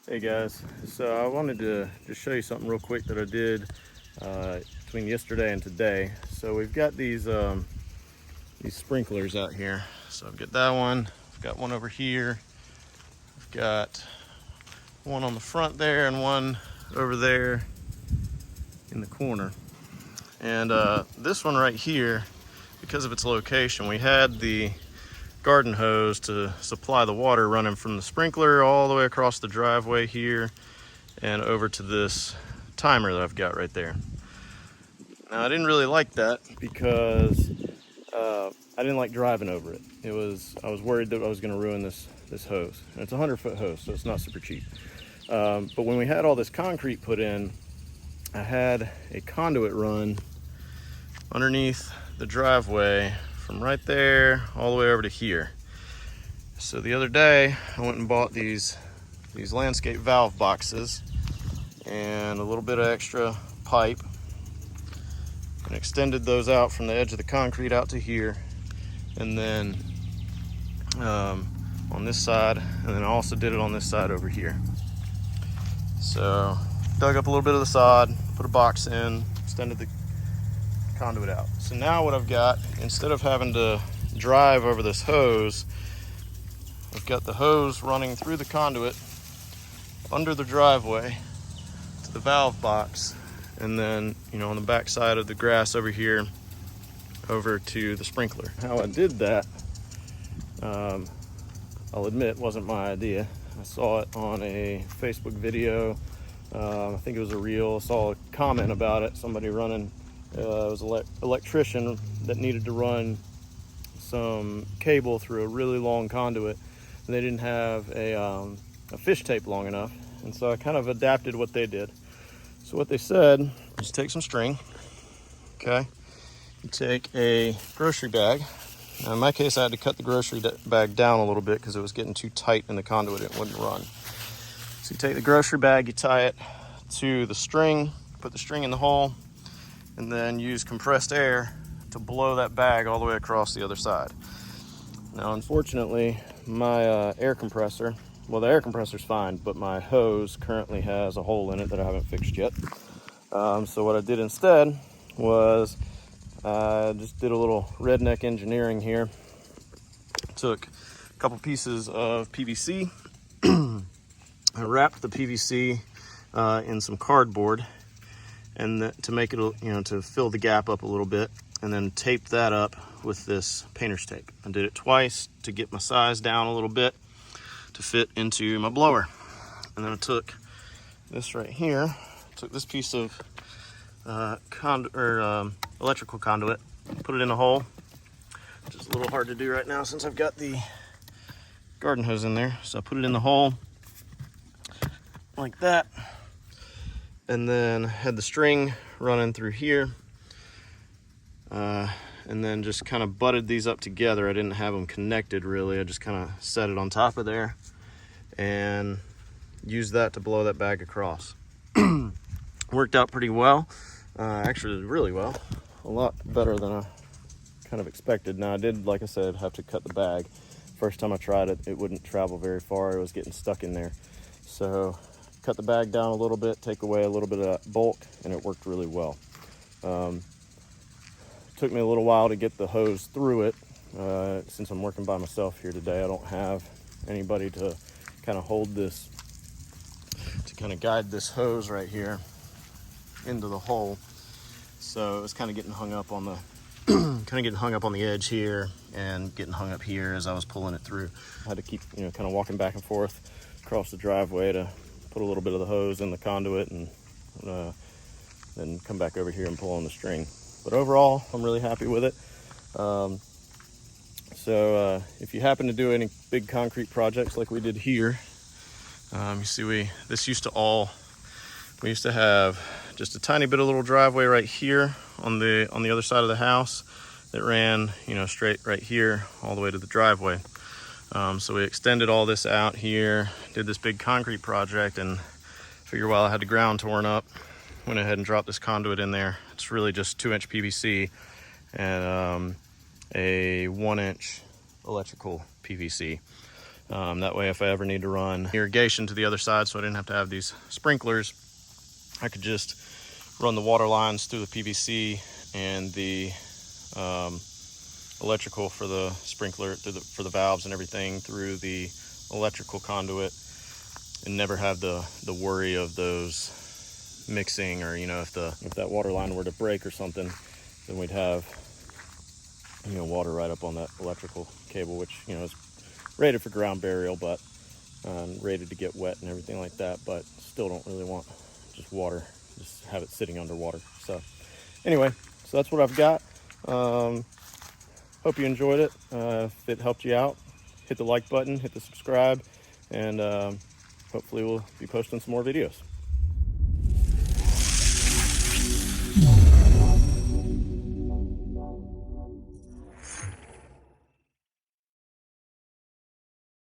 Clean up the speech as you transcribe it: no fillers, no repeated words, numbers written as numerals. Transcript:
Hey guys, so I wanted to just show you something real quick that I did between yesterday and today. So we've got these sprinklers out here. So I've got that one, I've got one over here, I've got one on the front there and one over there in the corner. And this one right here, because of its location, we had the garden hose to supply the water running from the sprinkler all the way across the driveway here and over to this timer that I've got right there. Now I didn't really like that because I didn't like driving over it. I was worried that I was going to ruin this hose. And it's a 100-foot hose, so it's not super cheap. But when we had all this concrete put in, I had a conduit run underneath the driveway from right there all the way over to here. So the other day I went and bought these landscape valve boxes and a little bit of extra pipe and extended those out from the edge of the concrete out to here, and then on this side, and then I also did it on this side over here. So dug up a little bit of the sod, put a box in, extended the conduit out. So now what I've got, instead of having to drive over this hose, I've got the hose running through the conduit under the driveway to the valve box, and then, on the back side of the grass over here over to the sprinkler. How I did that, I'll admit, wasn't my idea. I saw it on a Facebook video. I think it was a reel. I saw a comment about it. Somebody running, it was an electrician that needed to run some cable through a really long conduit. And they didn't have a fish tape long enough. And so I kind of adapted what they did. So what they said, just take some string, okay? You take a grocery bag. Now in my case, I had to cut the grocery bag down a little bit because it was getting too tight in the conduit, it wouldn't run. So you take the grocery bag, you tie it to the string, put the string in the hole, and then use compressed air to blow that bag all the way across the other side. Now unfortunately, my air compressor, well, the air compressor's fine, but my hose currently has a hole in it that I haven't fixed yet. So what I did instead was I just did a little redneck engineering here. Took a couple pieces of PVC. I wrapped the PVC in some cardboard, and to make it, to fill the gap up a little bit, and then taped that up with this painter's tape. I did it twice to get my size down a little bit to fit into my blower. And then I took this right here, took this piece of electrical conduit, put it in a hole, which is a little hard to do right now since I've got the garden hose in there. So I put it in the hole like that, and then had the string running through here, and then just kind of butted these up together. I didn't have them connected really. I just kind of set it on top of there and used that to blow that bag across. Worked out pretty well. Actually really well. A lot better than I kind of expected. Now I did, like I said, have to cut the bag. First time I tried it, it wouldn't travel very far. It was getting stuck in there. So cut the bag down a little bit, take away a little bit of that bulk, and it worked really well. Took me a little while to get the hose through it. Since I'm working by myself here today, I don't have anybody to kind of hold this, to kind of guide this hose right here into the hole. So it was kind of getting hung up on the edge here and getting hung up here as I was pulling it through. I had to keep, kind of walking back and forth across the driveway to put a little bit of the hose in the conduit and then come back over here and pull on the string. But overall, I'm really happy with it. So if you happen to do any big concrete projects like we did here, you see we used to have just a tiny bit of little driveway right here on the other side of the house that ran, straight right here all the way to the driveway. So we extended all this out here, did this big concrete project, and figured while I had the ground torn up, went ahead and dropped this conduit in there. It's really just 2-inch PVC and a 1-inch electrical PVC. That way, if I ever need to run irrigation to the other side, so I didn't have to have these sprinklers, I could just run the water lines through the PVC and the electrical for the sprinkler, for the valves and everything through the electrical conduit, and never have the worry of those mixing, or if that water line were to break or something, then we'd have water right up on that electrical cable, which is rated for ground burial, but rated to get wet and everything like that, but still don't really want just water, just have it sitting underwater. So anyway, so that's what I've got. Hope you enjoyed it. If it helped you out, hit the like button, hit the subscribe, and hopefully we'll be posting some more videos.